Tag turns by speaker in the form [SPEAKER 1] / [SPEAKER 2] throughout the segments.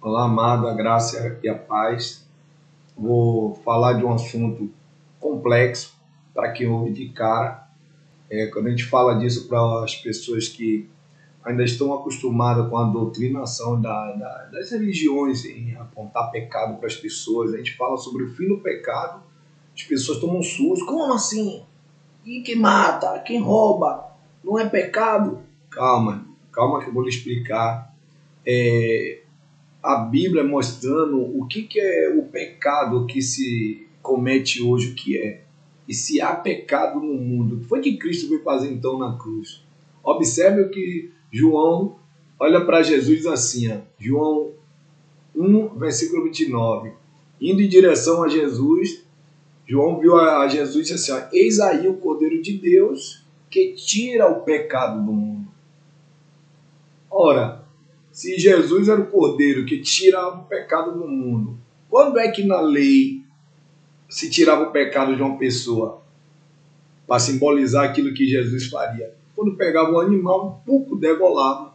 [SPEAKER 1] Olá, amado, a graça e a paz. Vou falar de um assunto complexo para quem ouve de cara. Quando a gente fala disso para as pessoas que ainda estão acostumadas com a doutrinação das religiões em apontar pecado para as pessoas, a gente fala sobre o fim do pecado, as pessoas tomam um susto. Como assim? E quem mata, quem rouba, não é pecado? Calma, calma que eu vou lhe explicar. A Bíblia mostrando o que é o pecado que se comete hoje, o que é. E se há pecado no mundo, o que foi que Cristo veio fazer então na cruz? Observe o que João olha para Jesus assim, ó, João 1, versículo 29. Indo em direção a Jesus, João viu a Jesus e disse assim, ó, eis aí o Cordeiro de Deus que tira o pecado do mundo. Ora, se Jesus era o Cordeiro que tirava o pecado do mundo, quando é que na lei se tirava o pecado de uma pessoa? Para simbolizar aquilo que Jesus faria. Quando pegava um animal um pouco degolado,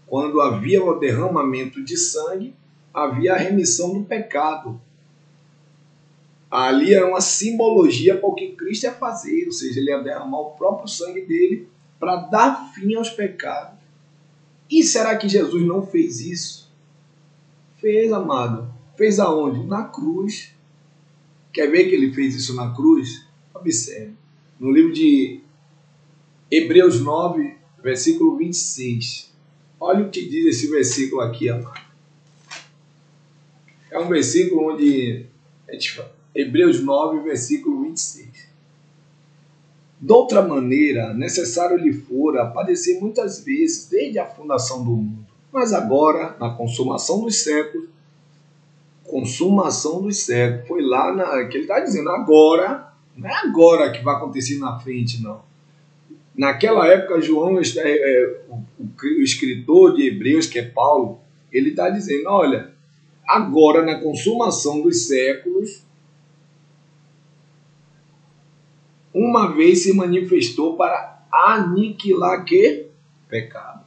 [SPEAKER 1] quando havia o derramamento de sangue, havia a remissão do pecado. Ali era uma simbologia para o que Cristo ia fazer, ou seja, ele ia derramar o próprio sangue dele para dar fim aos pecados. E será que Jesus não fez isso? Fez, amado. Fez aonde? Na cruz. Quer ver que ele fez isso na cruz? Observe. No livro de Hebreus 9, versículo 26. Olha o que diz esse versículo aqui, amado. É um versículo onde Hebreus 9, versículo 26. Doutra maneira, necessário lhe fora padecer muitas vezes desde a fundação do mundo. Mas agora, na consumação dos séculos, foi lá que ele está dizendo agora, não é agora que vai acontecer na frente, não. Naquela época, João, o escritor de Hebreus, que é Paulo, ele está dizendo, olha, agora na consumação dos séculos, uma vez se manifestou para aniquilar que? Pecado.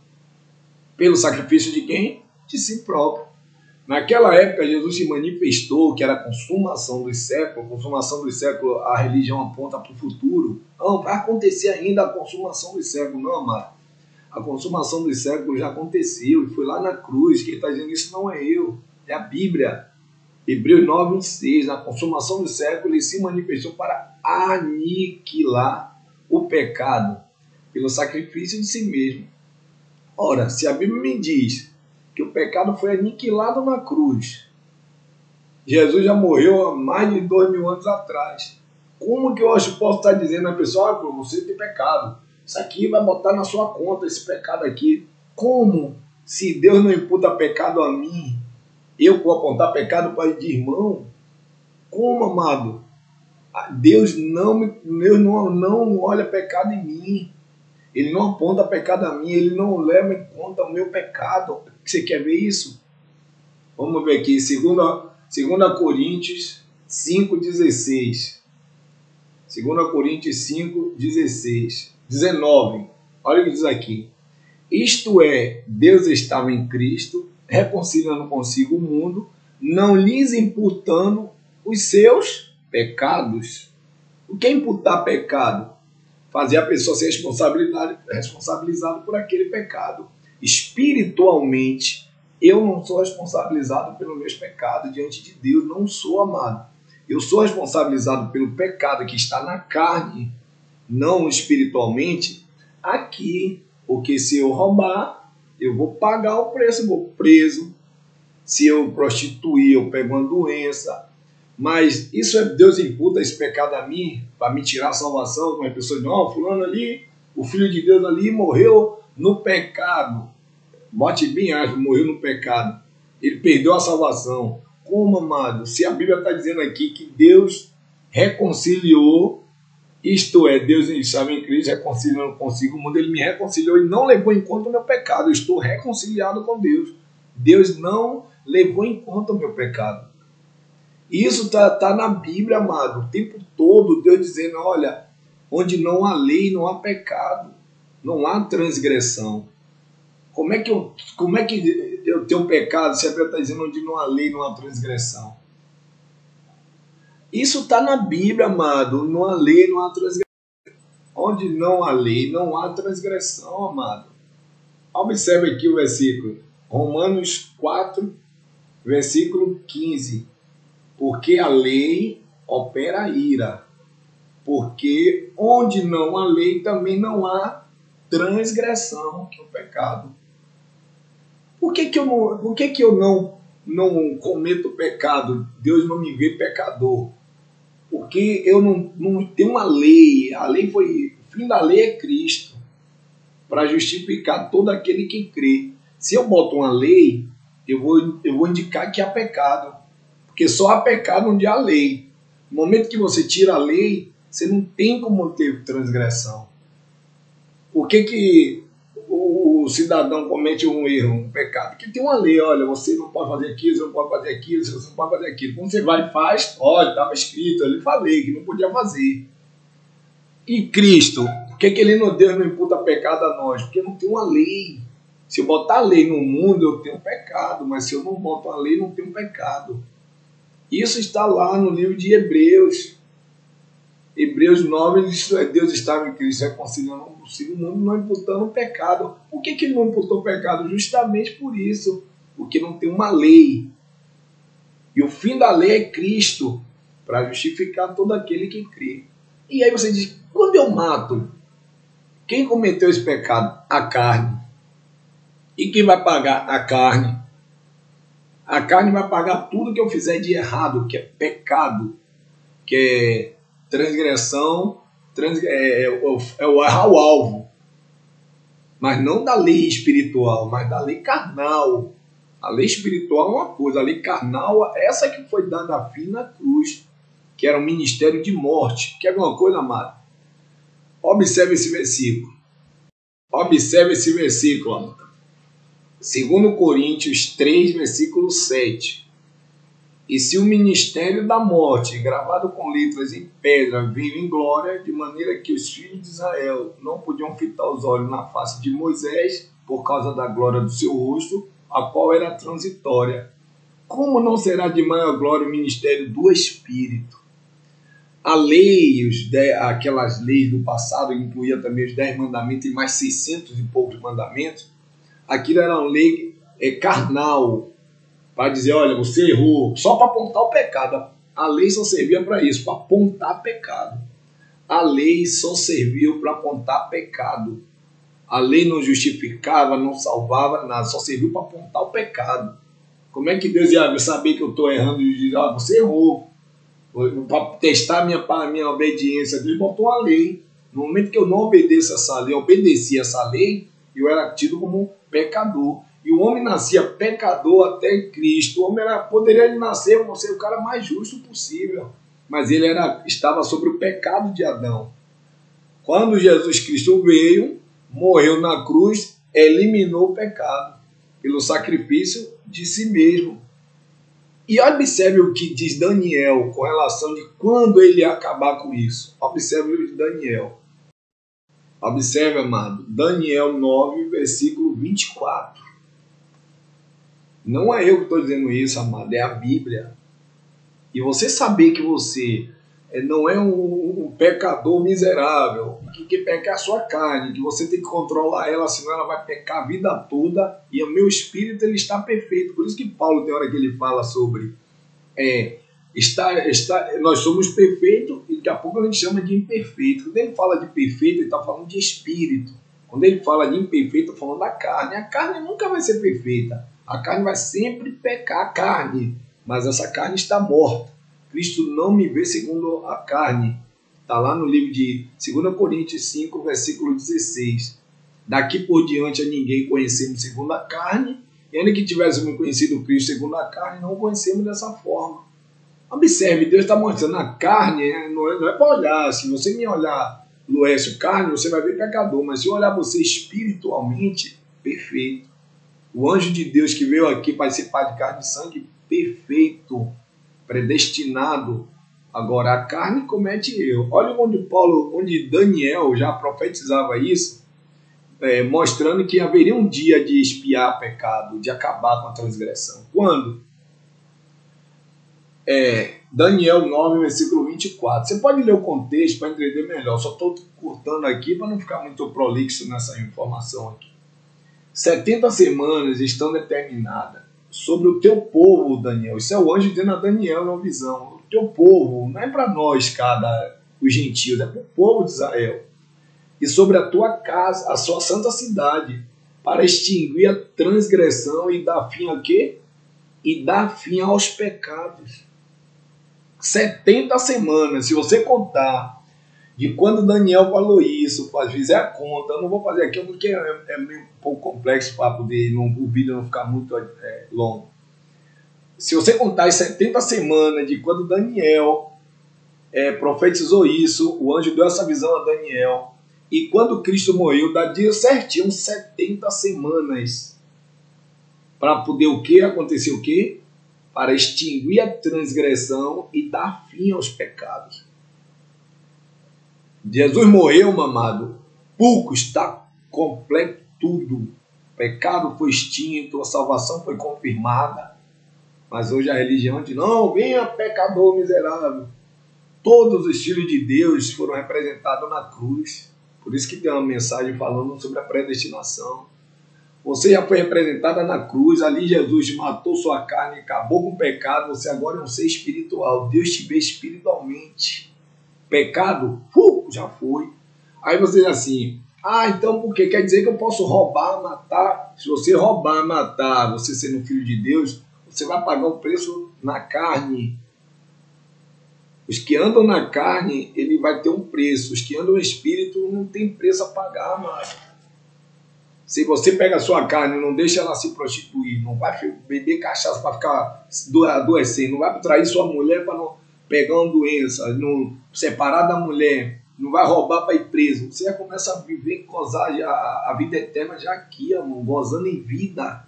[SPEAKER 1] Pelo sacrifício de quem? De si próprio. Naquela época, Jesus se manifestou, que era a consumação dos séculos, a religião aponta para o futuro. Não, vai acontecer ainda a consumação dos séculos. Não, amado. A consumação dos séculos já aconteceu e foi lá na cruz. Quem está dizendo isso não é eu, é a Bíblia. Hebreus 9, 26. Na consumação dos séculos, ele se manifestou para aniquilar o pecado pelo sacrifício de si mesmo. Ora, se a Bíblia me diz que o pecado foi aniquilado na cruz, Jesus já morreu há mais de 2000 anos atrás. Como que eu posso estar dizendo a pessoa, você tem pecado, isso aqui vai botar na sua conta, esse pecado aqui? Como? Se Deus não imputa pecado a mim, eu vou apontar pecado para de irmão? Como, amado? Deus não olha pecado em mim. Ele não aponta pecado a mim, ele não leva em conta o meu pecado. Você quer ver isso? Vamos ver aqui, 2 Coríntios 5,16. 2 Coríntios 5,16. 19. Olha o que diz aqui. Isto é, Deus estava em Cristo, reconciliando consigo o mundo, não lhes imputando os seus pecados. O que é imputar pecado? Fazer a pessoa ser responsabilizada por aquele pecado. Espiritualmente, eu não sou responsabilizado pelos meus pecados diante de Deus, não sou, amado. Eu sou responsabilizado pelo pecado que está na carne, não espiritualmente, aqui. Porque se eu roubar, eu vou pagar o preço, eu vou preso. Se eu prostituir, eu pego uma doença. Mas isso Deus imputa esse pecado a mim, para me tirar a salvação. Como as pessoas dizem, fulano ali, o Filho de Deus ali morreu no pecado. Bote bem aspas, morreu no pecado. Ele perdeu a salvação. Como, amado? Se a Bíblia está dizendo aqui que Deus reconciliou, isto é, Deus estava em Cristo reconciliando consigo o mundo, ele me reconciliou e não levou em conta o meu pecado. Eu estou reconciliado com Deus. Deus não levou em conta o meu pecado. Isso está na Bíblia, amado, o tempo todo, Deus dizendo, olha, onde não há lei, não há pecado, não há transgressão. Como é que eu tenho pecado se a Bíblia está dizendo onde não há lei, não há transgressão? Isso está na Bíblia, amado. Não há lei, não há transgressão. Onde não há lei, não há transgressão, amado. Observe aqui o versículo. Romanos 4, versículo 15. Porque a lei opera a ira. Porque onde não há lei, também não há transgressão, que é o pecado. Por que eu não cometo pecado? Deus não me vê pecador. Porque eu não tenho uma lei. A lei o fim da lei é Cristo, para justificar todo aquele que crê. Se eu boto uma lei, eu vou indicar que há pecado. Porque só há pecado onde há lei. No momento que você tira a lei, você não tem como ter transgressão. Por que o cidadão comete um erro, um pecado? Porque tem uma lei, olha, você não pode fazer aquilo, você não pode fazer aquilo, você não pode fazer aquilo. Quando você vai e faz, olha, estava escrito, eu lhe falei que não podia fazer. E Cristo, por que Deus não imputa pecado a nós? Porque não tem uma lei. Se eu botar a lei no mundo, eu tenho pecado, mas se eu não boto a lei, não tenho pecado. Isso está lá no livro de Hebreus. Hebreus 9, Deus estava em Cristo reconciliando o mundo, não imputando pecado. Por que ele não imputou pecado? Justamente por isso. Porque não tem uma lei. E o fim da lei é Cristo, para justificar todo aquele que crê. E aí você diz, quando eu mato, quem cometeu esse pecado? A carne. E quem vai pagar? A carne. A carne vai pagar tudo que eu fizer de errado, que é pecado, que é transgressão, é o errar o alvo. Mas não da lei espiritual, mas da lei carnal. A lei espiritual é uma coisa, a lei carnal, essa que foi dada a fim na cruz, que era um ministério de morte. Quer ver uma coisa, amado? Observe esse versículo. Observe esse versículo, amado. 2 Coríntios 3, versículo 7. E se o ministério da morte, gravado com letras em pedra, veio em glória, de maneira que os filhos de Israel não podiam fitar os olhos na face de Moisés, por causa da glória do seu rosto, a qual era transitória. Como não será de maior glória o ministério do Espírito? A lei, aquelas leis do passado, incluía também os 10 mandamentos e mais 600 e poucos mandamentos. Aquilo era uma lei carnal, para dizer, olha, você errou, só para apontar o pecado. A lei só servia para isso, para apontar pecado. A lei só serviu para apontar pecado. A lei não justificava, não salvava nada, só serviu para apontar o pecado. Como é que Deus ia saber que eu estou errando e dizer, você errou? Para testar minha obediência, Deus botou a lei. No momento que eu não obedeço essa lei, eu obedeci essa lei, eu era tido como pecador. E o homem nascia pecador até Cristo. O homem poderia nascer, ser o cara mais justo possível, mas ele estava sobre o pecado de Adão. Quando Jesus Cristo veio, morreu na cruz, eliminou o pecado pelo sacrifício de si mesmo. E observe o que diz Daniel com relação de quando ele ia acabar com isso. Observe o de Daniel. Observe, amado, Daniel 9, versículo 24. Não é eu que estou dizendo isso, amado, é a Bíblia. E você saber que você não é um pecador miserável, que peca é a sua carne, que você tem que controlar ela, senão ela vai pecar a vida toda, e o meu espírito ele está perfeito. Por isso que Paulo tem hora que ele fala sobre nós somos perfeitos e daqui a pouco a gente chama de imperfeito. Quando ele fala de perfeito, ele está falando de espírito. Quando ele fala de imperfeito, está falando da carne. A carne nunca vai ser perfeita. A carne vai sempre pecar a carne, mas essa carne está morta. Cristo não me vê segundo a carne. Está lá no livro de 2 Coríntios 5, versículo 16. Daqui por diante a ninguém conhecemos segundo a carne, e ainda que tivéssemos conhecido Cristo segundo a carne, não o conhecemos dessa forma. Observe, Deus está mostrando a carne, não é para olhar. Se você me olhar, Luécio, carne, você vai ver pecador, mas se eu olhar você espiritualmente, perfeito. O anjo de Deus que veio aqui para ser pai de carne e sangue, perfeito, predestinado. Agora a carne comete erro. Olha onde Daniel já profetizava isso. mostrando que haveria um dia de expiar o pecado, de acabar com a transgressão. Quando? Daniel 9, versículo 24. Você pode ler o contexto para entender melhor. Só estou cortando aqui para não ficar muito prolixo nessa informação aqui. 70 semanas estão determinadas sobre o teu povo, Daniel. Isso é o anjo dizendo a Daniel na visão. O teu povo, não é para nós, os gentios, é para o povo de Israel. E sobre a tua casa, a sua santa cidade, para extinguir a transgressão e dar fim a quê? E dar fim aos pecados. 70 semanas, se você contar de quando Daniel falou isso, fizer a conta, eu não vou fazer aqui porque é meio um pouco complexo para poder o vídeo não ficar muito longo. Se você contar as 70 semanas de quando Daniel profetizou isso, o anjo deu essa visão a Daniel, e quando Cristo morreu, dá dia certinho, 70 semanas, para poder o quê? Acontecer o quê? Para extinguir a transgressão e dar fim aos pecados. Jesus morreu, meu amado, pouco está completo tudo. O pecado foi extinto, a salvação foi confirmada. Mas hoje a religião diz, não, venha pecador miserável. Todos os filhos de Deus foram representados na cruz. Por isso que tem uma mensagem falando sobre a predestinação. Você já foi representada na cruz, ali Jesus matou sua carne, acabou com o pecado, você agora é um ser espiritual. Deus te vê espiritualmente. Pecado, já foi. Aí você diz assim, então por quê? Quer dizer que eu posso roubar, matar? Se você roubar, matar, você sendo filho de Deus, você vai pagar o preço na carne. Os que andam na carne, ele vai ter um preço. Os que andam no espírito, não tem preço a pagar, mas se você pega a sua carne e não deixa ela se prostituir, não vai beber cachaça para ficar adoecendo, não vai trair sua mulher para não pegar uma doença, não separar da mulher, não vai roubar para ir preso, você já começa a viver, gozar a vida eterna já aqui, amor, gozando em vida.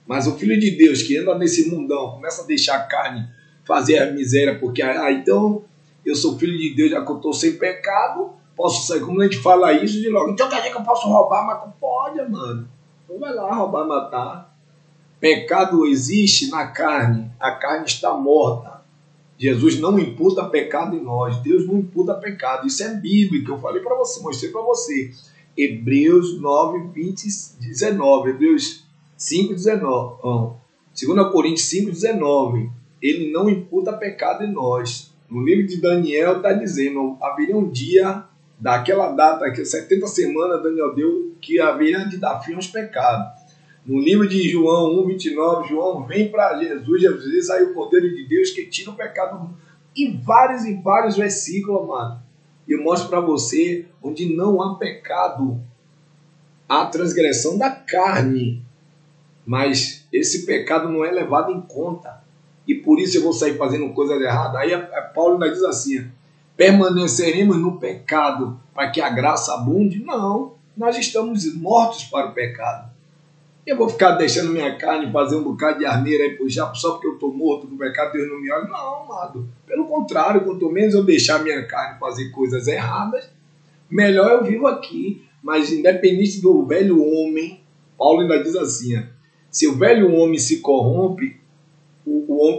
[SPEAKER 1] Mas o Filho de Deus que anda nesse mundão, começa a deixar a carne fazer a miséria, porque então eu sou filho de Deus, já que eu estou sem pecado, posso sair, como a gente fala isso, de logo, então quer dizer que eu posso roubar, matar? Pode, mano. Então vai lá roubar, matar. Pecado existe na carne, a carne está morta. Jesus não imputa pecado em nós, Deus não imputa pecado, isso é bíblico, eu falei para você, mostrei para você. Hebreus 9, 20, 19, Hebreus 5, 19, 2 Coríntios 5, 19, ele não imputa pecado em nós. No livro de Daniel está dizendo, haveria um dia, daquela data, que 70 semanas Daniel deu, que haveria de dar fim aos pecados. No livro de João 1, 29, João vem para Jesus, Jesus diz aí o Cordeiro de Deus que tira o pecado do mundo. E vários versículos, mano. Eu mostro para você onde não há pecado, há transgressão da carne. Mas esse pecado não é levado em conta. E por isso eu vou sair fazendo coisas erradas. Aí Paulo ainda diz assim, permaneceremos no pecado para que a graça abunde? Não, nós estamos mortos para o pecado. Eu vou ficar deixando minha carne fazer um bocado de arneira aí puxar só porque eu estou morto no pecado, Deus não me olha? Não, amado. Pelo contrário, quanto menos eu deixar minha carne fazer coisas erradas, melhor eu vivo aqui. Mas independente do velho homem, Paulo ainda diz assim, se o velho homem se corrompe,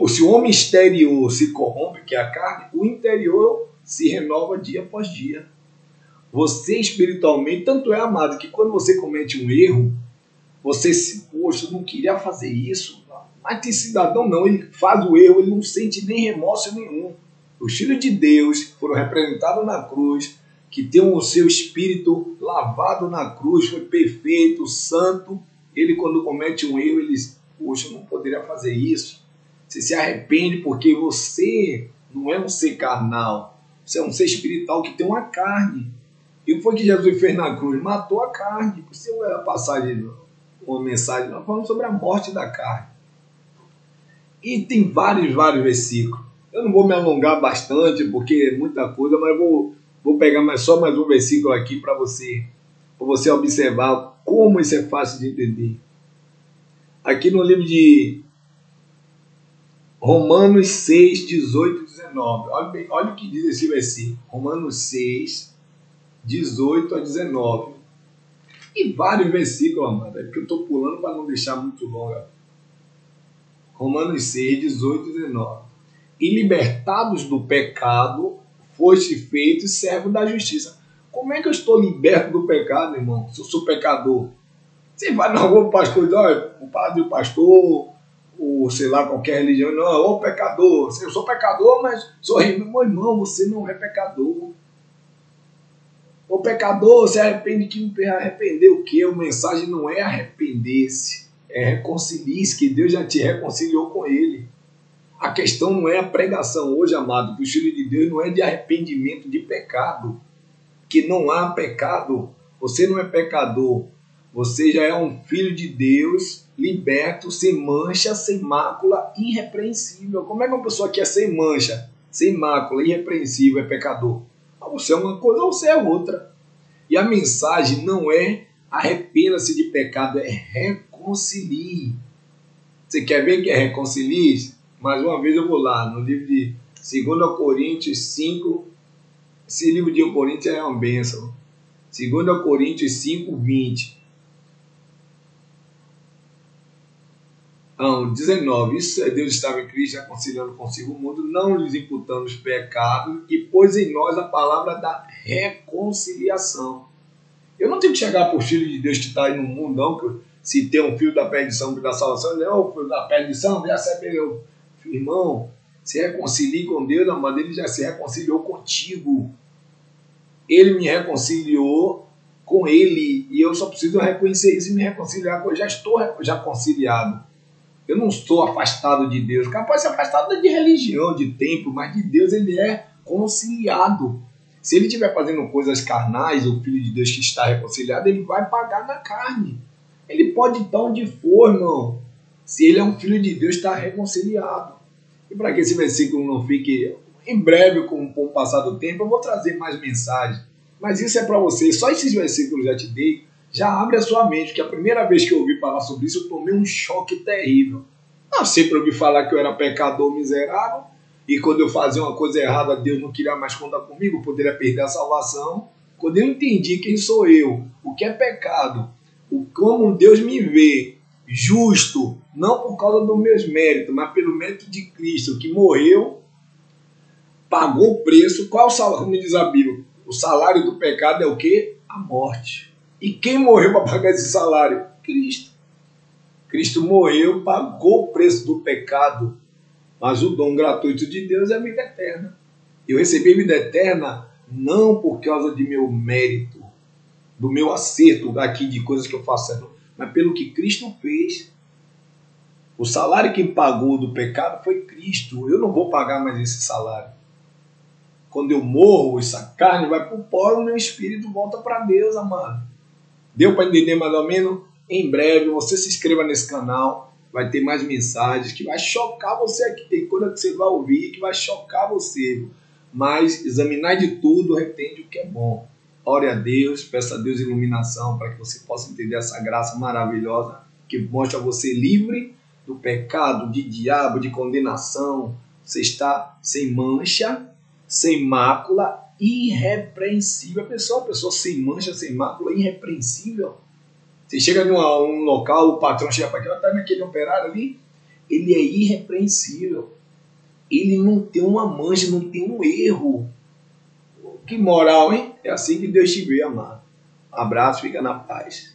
[SPEAKER 1] se o homem exterior se corrompe, que é a carne, o interior se renova dia após dia. Você espiritualmente, tanto é, amado, que quando você comete um erro, você se, poxa, eu não queria fazer isso. Mas tem cidadão não, ele faz o erro, ele não sente nem remorso nenhum. Os filhos de Deus foram representados na cruz, que tem o seu espírito lavado na cruz, foi perfeito, santo. Ele quando comete um erro, ele diz, poxa, eu não poderia fazer isso. Você se arrepende porque você não é um ser carnal, você é um ser espiritual que tem uma carne. E o que foi que Jesus fez na cruz? Matou a carne. Por isso é a passagem, uma mensagem, nós falamos sobre a morte da carne. E tem vários versículos. Eu não vou me alongar bastante, porque é muita coisa, mas vou pegar só mais um versículo aqui para você observar como isso é fácil de entender. Aqui no livro de Romanos 6, 18 e 19. Olha o que diz esse versículo. Romanos 6, 18 a 19. E vários versículos, amado, é porque eu estou pulando para não deixar muito longa. Romanos 6, 18 e 19. E libertados do pecado, foste feitos servo da justiça. Como é que eu estou liberto do pecado, irmão? Se eu sou pecador. Você vai na rua, o pastor diz, olha, o padre, o pastor, ou sei lá, qualquer religião, não, ô pecador. Eu sou pecador, mas sou rei. Meu irmão, você não é pecador. Ô pecador, se arrepende que arrepender o quê? A mensagem não é arrepender-se, é reconcilie-se, que Deus já te reconciliou com ele. A questão não é a pregação hoje, amado, que o filho de Deus não é de arrependimento de pecado, que não há pecado. Você não é pecador, você já é um filho de Deus, liberto, sem mancha, sem mácula, irrepreensível. Como é que uma pessoa que é sem mancha, sem mácula, irrepreensível é pecador? Você é uma coisa ou você é outra. E a mensagem não é arrependa-se de pecado, é reconcilie. Você quer ver que é reconcilie? Mais uma vez eu vou lá, no livro de 2 Coríntios 5. Esse livro de Coríntios é uma bênção. 2 Coríntios 5, 20. Não, 19. Isso é Deus estava em Cristo reconciliando consigo o mundo, não lhes imputando os pecados, e pôs em nós a palavra da reconciliação. Eu não tenho que chegar para o filho de Deus que está aí no mundo, não, que se tem um filho da perdição e da salvação, não, o filho da perdição, já sabe, eu, irmão, se reconcilie com Deus, amado, ele já se reconciliou contigo. Ele me reconciliou com ele, e eu só preciso reconhecer isso e me reconciliar, porque eu já estou já conciliado. Eu não estou afastado de Deus. Capaz de ser afastado de religião, de templo, mas de Deus ele é conciliado. Se ele estiver fazendo coisas carnais, o Filho de Deus que está reconciliado, ele vai pagar na carne. Ele pode estar onde for, irmão. Se ele é um Filho de Deus, está reconciliado. E para que esse versículo não fique... Em breve, com o passar do tempo, eu vou trazer mais mensagens. Mas isso é para você. Só esses versículos já te dei. Já abre a sua mente, porque a primeira vez que eu ouvi falar sobre isso, eu tomei um choque terrível. Eu sempre ouvi falar que eu era pecador miserável, e quando eu fazia uma coisa errada, Deus não queria mais contar comigo, eu poderia perder a salvação. Quando eu entendi quem sou eu, o que é pecado, como Deus me vê, justo, não por causa dos meus méritos, mas pelo mérito de Cristo, que morreu, pagou o preço. Qual é o salário? Como diz a Bíblia, o salário do pecado é o quê? A morte. E quem morreu para pagar esse salário? Cristo. Cristo morreu, pagou o preço do pecado, mas o dom gratuito de Deus é a vida eterna. Eu recebi a vida eterna não por causa de meu mérito, do meu acerto aqui de coisas que eu faço, mas pelo que Cristo fez. O salário que pagou do pecado foi Cristo. Eu não vou pagar mais esse salário. Quando eu morro, essa carne vai para o pó, o meu espírito volta para Deus, amado. Deu para entender mais ou menos? Em breve, você se inscreva nesse canal, vai ter mais mensagens que vai chocar você aqui. Tem coisa que você vai ouvir que vai chocar você. Mas examinar de tudo, retende o que é bom. Ore a Deus, peça a Deus iluminação para que você possa entender essa graça maravilhosa que mostra você livre do pecado, de diabo, de condenação. Você está sem mancha, sem mácula, irrepreensível. A pessoa sem mancha, sem mácula, irrepreensível. Você chega em um local, o patrão chega para aquele, tá naquele operário ali, ele é irrepreensível. Ele não tem uma mancha, não tem um erro. Que moral, hein? É assim que Deus te vê, amado. Abraço, fica na paz.